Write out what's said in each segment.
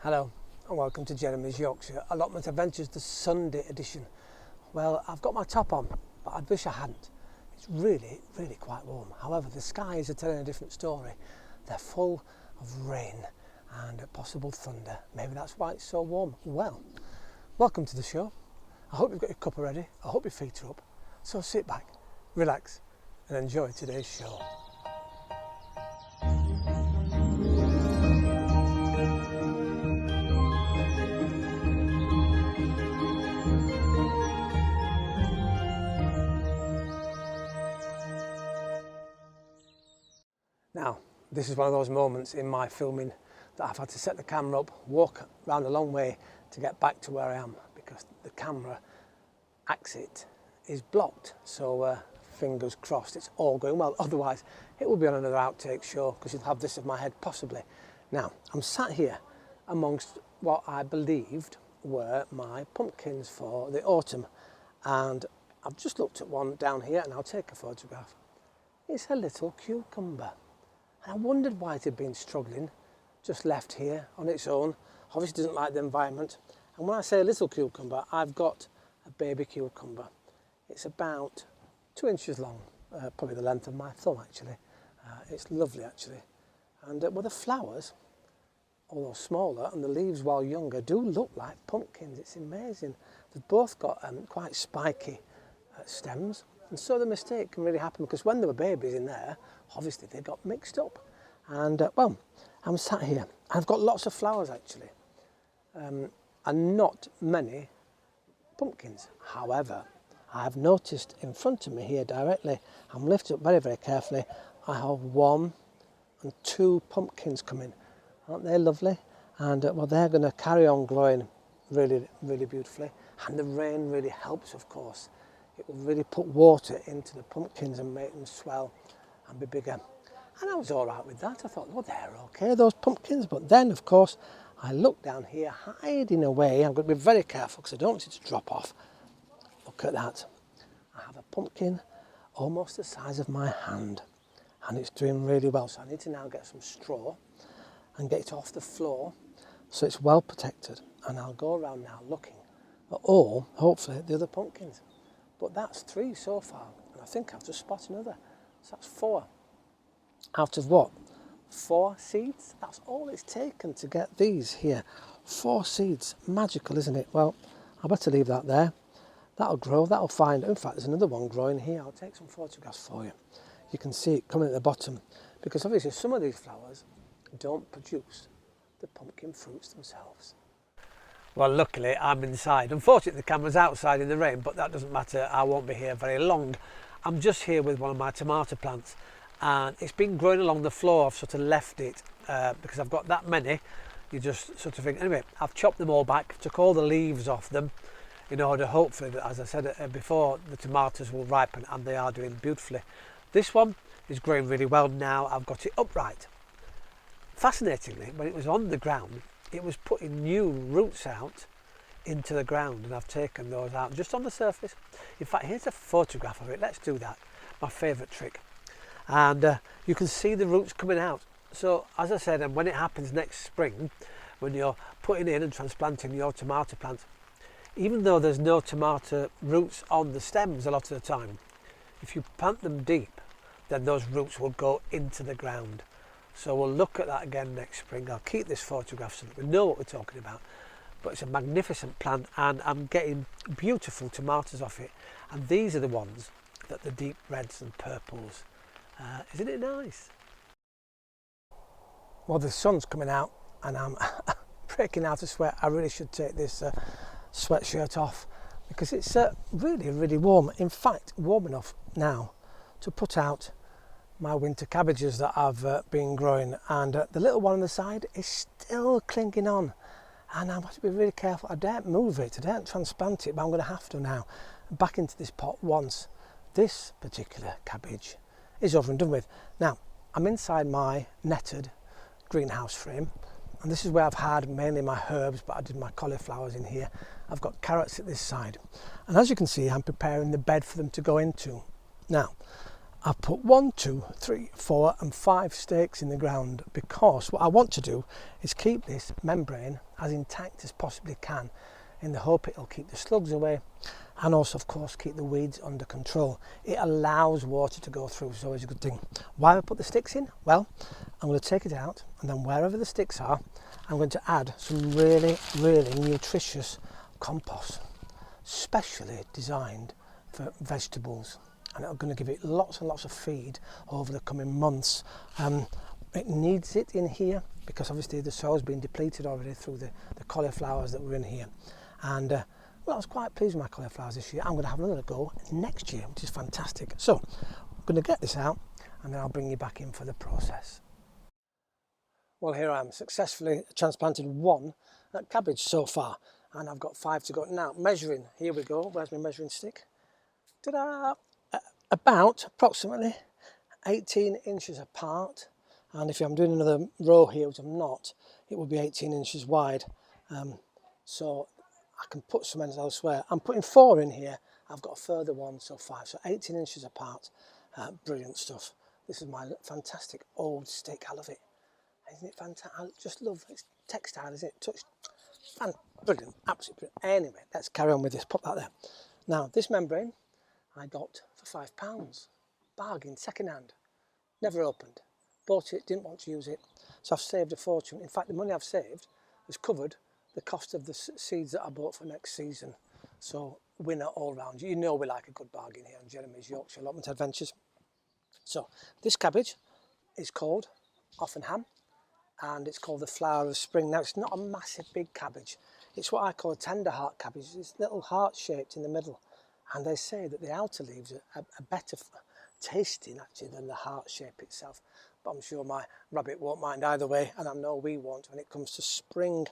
Hello and welcome to Jeremy's Yorkshire Allotment Adventures, the Sunday edition. Well, I've got my top on, but I wish I hadn't. It's really quite warm. However, the skies are telling a different story. They're full of rain and possible thunder. Maybe that's why it's so warm. Well, welcome to the show. I hope you've got your cuppa ready. I hope your feet are up. So sit back, relax and enjoy today's show. Now, this is one of those moments in my filming that I've had to set the camera up, walk around a long way to get back to where I am because the camera exit is blocked. So fingers crossed it's all going well. Otherwise, it will be on another outtake show because you'll have this of my head possibly. Now, I'm sat here amongst what I believed were my pumpkins for the autumn. And I've just looked at one down here and I'll take a photograph. It's a little cucumber. And I wondered why it had been struggling, just left here on its own. Obviously doesn't like the environment. And when I say a little cucumber, I've got a baby cucumber. It's about 2 inches long, probably the length of my thumb actually. It's lovely actually. And well, the flowers, although smaller, and the leaves while younger, do look like pumpkins. It's amazing. They've both got quite spiky stems. And so the mistake can really happen because when there were babies in there, obviously they got mixed up. And well, I'm sat here. I've got lots of flowers actually, and not many pumpkins. However, I have noticed in front of me here directly, I'm lifted up very carefully, I have 1 and 2 pumpkins coming. Aren't they lovely? And well, they're going to carry on growing really beautifully. And the rain really helps, of course. It will really put water into the pumpkins and make them swell and be bigger. And I was all right with that. I thought, well, they're okay, those pumpkins. But then, of course, I look down here, hiding away. I'm going to be very careful because I don't want it to drop off. Look at that. I have a pumpkin almost the size of my hand. And it's doing really well. So I need to now get some straw and get it off the floor so it's well protected. And I'll go around now looking at all, hopefully, the other pumpkins. But that's 3 so far, and I think I've just spotted another. So that's 4. Out of what? 4 seeds? That's all it's taken to get these here. 4 seeds. Magical, isn't it? Well, I better leave that there. That'll grow, that'll find. In fact, there's another one growing here. I'll take some photographs for you. You can see it coming at the bottom. Because obviously some of these flowers don't produce the pumpkin fruits themselves. Well, luckily I'm inside. Unfortunately the camera's outside in the rain, but that doesn't matter. I won't be here very long. I'm just here with one of my tomato plants and it's been growing along the floor. I've sort of left it because I've got that many. You just sort of think, anyway, I've chopped them all back, took all the leaves off them in order hopefully that, as I said before, the tomatoes will ripen, and they are doing beautifully. This one is growing really well now. I've got it upright. Fascinatingly, when it was on the ground, it was putting new roots out into the ground, and I've taken those out just on the surface. In fact, here's a photograph of it. Let's do that. My favourite trick. And you can see the roots coming out. So as I said, and when it happens next spring, when you're putting in and transplanting your tomato plant, even though there's no tomato roots on the stems a lot of the time, if you plant them deep, then those roots will go into the ground. So we'll look at that again next spring. I'll keep this photograph so that we know what we're talking about. But it's a magnificent plant and I'm getting beautiful tomatoes off it. And these are the ones that the deep reds and purples. Isn't it nice? Well, the sun's coming out and I'm breaking out of sweat. I really should take this sweatshirt off because it's really warm. In fact, warm enough now to put out my winter cabbages that I've been growing, and the little one on the side is still clinging on, and I have to be really careful. I daren't move it, I daren't transplant it, but I'm going to have to now back into this pot once this particular cabbage is over and done with. Now I'm inside my netted greenhouse frame, and this is where I've had mainly my herbs, but I did my cauliflowers in here. I've got carrots at this side, and as you can see, I'm preparing the bed for them to go into. Now I've put 1, 2, 3, 4 and 5 stakes in the ground because what I want to do is keep this membrane as intact as possibly can, in the hope it'll keep the slugs away and also of course keep the weeds under control. It allows water to go through, so it's a good thing. Why have I put the sticks in? Well, I'm going to take it out, and then wherever the sticks are, I'm going to add some really nutritious compost, specially designed for vegetables, and I'm going to give it lots and lots of feed over the coming months. It needs it in here because obviously the soil's been depleted already through the cauliflowers that were in here. And well, I was quite pleased with my cauliflowers this year. I'm going to have another go next year, which is fantastic. So I'm going to get this out and then I'll bring you back in for the process. Well, here I am, successfully transplanted 1 cabbage so far, and I've got 5 to go. Now measuring, here we go. Where's my measuring stick? Ta-da! About approximately 18 inches apart, and if I'm doing another row here, which I'm not, it will be 18 inches wide. So I can put some ends elsewhere. I'm putting 4 in here. I've got a further 1, so 5, so 18 inches apart. Brilliant stuff. This is my fantastic old stick. I love it. Isn't it fantastic? I just love it. It's textile, isn't it? Brilliant, absolutely brilliant. Anyway, let's carry on with this. Pop that there. Now, this membrane I got for £5. Bargain, second hand. Never opened. Bought it, didn't want to use it. So I've saved a fortune. In fact, the money I've saved has covered the cost of the seeds that I bought for next season. So winner all round. You know we like a good bargain here on Jeremy's Yorkshire Allotment Adventures. So this cabbage is called Offenham, and it's called the flower of spring. Now it's not a massive big cabbage. It's what I call a tender heart cabbage. It's little heart shaped in the middle, and they say that the outer leaves are better tasting actually than the heart shape itself. But I'm sure my rabbit won't mind either way, and I know we won't when it comes to spring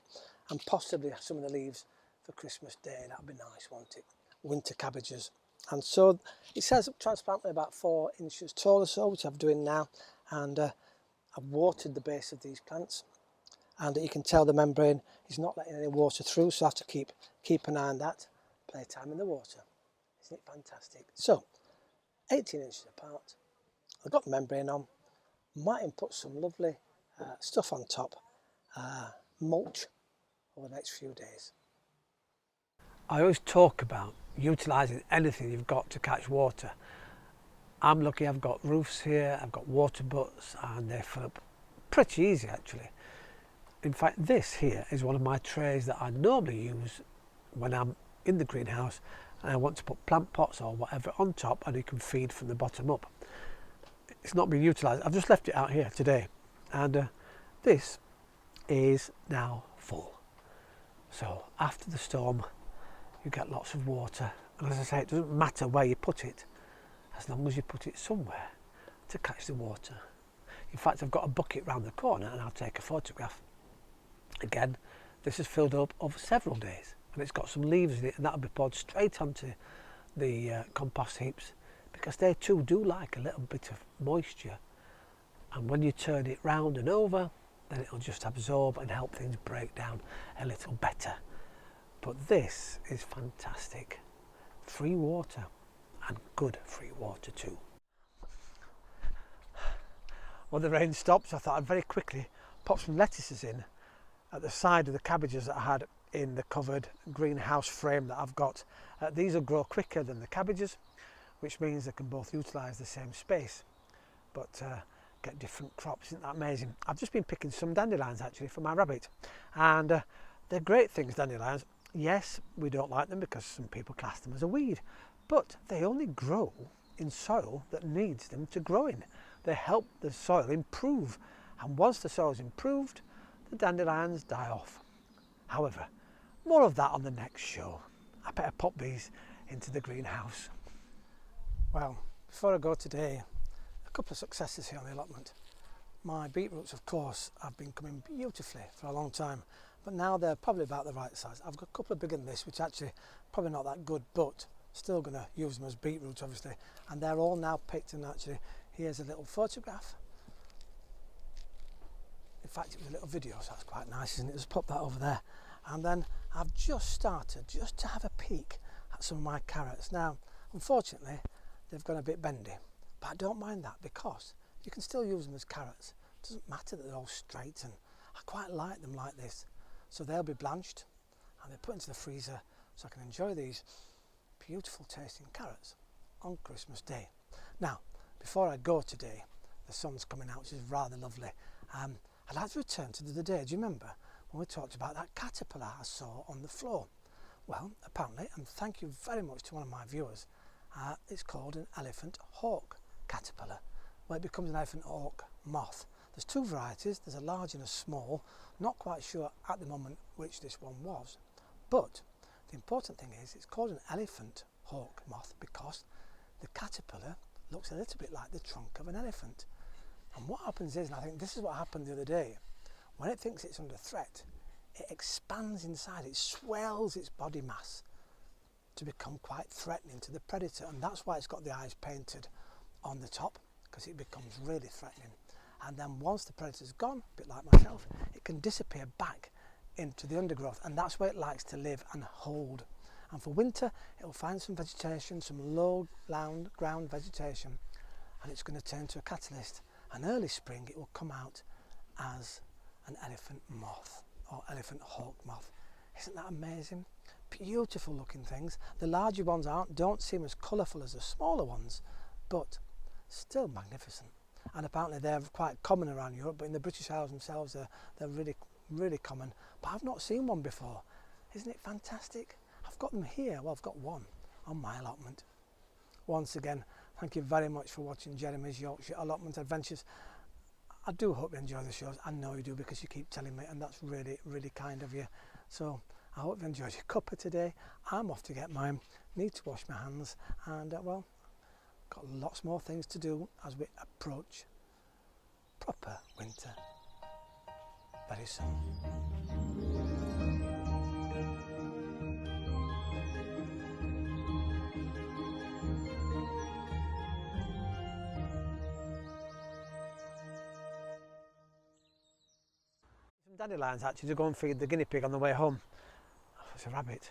and possibly some of the leaves for Christmas Day. That'd be nice, won't it? Winter cabbages. And so it says transplant about 4 inches tall or so, which I'm doing now, and I've watered the base of these plants, and you can tell the membrane is not letting any water through, so I have to keep an eye on that. Playtime in the water. Isn't it fantastic? So 18 inches apart. I've got the membrane on. Might put some lovely stuff on top, mulch, over the next few days. I always talk about utilising anything you've got to catch water. I'm lucky I've got roofs here, I've got water butts, and they fill up pretty easy actually. In fact, this here is one of my trays that I normally use when I'm in the greenhouse and I want to put plant pots or whatever on top, and you can feed from the bottom up. It's not been utilised. I've just left it out here today, and this is now full. So after the storm you get lots of water, and as I say, it doesn't matter where you put it as long as you put it somewhere to catch the water. In fact, I've got a bucket round the corner and I'll take a photograph. Again, this is filled up over several days, and it's got some leaves in it, and that'll be poured straight onto the compost heaps, because they too do like a little bit of moisture, and when you turn it round and over, then it'll just absorb and help things break down a little better. But this is fantastic. Free water, and good free water too. Well, the rain stopped, so I thought I'd very quickly pop some lettuces in at the side of the cabbages that I had in the covered greenhouse frame that I've got. These will grow quicker than the cabbages, which means they can both utilise the same space, but get different crops. Isn't that amazing? I've just been picking some dandelions actually for my rabbit, and they're great things, dandelions. Yes, we don't like them because some people class them as a weed, but they only grow in soil that needs them to grow in. They help the soil improve, and once the soil is improved, the dandelions die off. However, more of that on the next show. I better pop these into the greenhouse. Well, before I go today, a couple of successes here on the allotment. My beetroots, of course, have been coming beautifully for a long time, but now they're probably about the right size. I've got a couple of bigger than this, which actually probably not that good, but still going to use them as beetroots obviously, and they're all now picked. And actually here's a little photograph. In fact, it was a little video, so that's quite nice, isn't it? Just pop that over there. And then I've just started just to have a peek at some of my carrots. Now, unfortunately, they've gone a bit bendy, But I don't mind that because you can still use them as carrots. It doesn't matter that they're all straight, and I quite like them like this. So they'll be blanched and they're put into the freezer so I can enjoy these beautiful tasting carrots on Christmas Day. Now, before I go today, the sun's coming out, which is rather lovely. I'd like to return to the other day. Do you remember when we talked about that caterpillar I saw on the floor? Well, apparently, and thank you very much to one of my viewers, it's called an elephant hawk caterpillar. Well, it becomes an elephant hawk moth. There's two varieties, there's a large and a small. Not quite sure at the moment which this one was. But the important thing is it's called an elephant hawk moth because the caterpillar looks a little bit like the trunk of an elephant. And what happens is, and I think this is what happened the other day, when it thinks it's under threat, it expands inside, it swells its body mass to become quite threatening to the predator, and that's why it's got the eyes painted on the top, because it becomes really threatening. And then once the predator's gone, a bit like myself, it can disappear back into the undergrowth, and that's where it likes to live and hold. And for winter, it'll find some vegetation, some low ground vegetation, and it's going to turn to a catalyst. And early spring, it will come out as an elephant moth or elephant hawk moth. Isn't that amazing? Beautiful looking things. The larger ones don't seem as colourful as the smaller ones, but still magnificent. And apparently they're quite common around Europe, but in the British Isles themselves they're really common. But I've not seen one before. Isn't it fantastic? I've got them here. Well, I've got one on my allotment. Once again, thank you very much for watching Jeremy's Yorkshire Allotment Adventures. I do hope you enjoy the shows. I know you do because you keep telling me, and that's really, really kind of you. So I hope you enjoyed your cuppa today. I'm off to get mine. Need to wash my hands, and well, got lots more things to do as we approach proper winter very soon. Some dandelions actually to go and feed the guinea pig on the way home. Oh, it's a rabbit.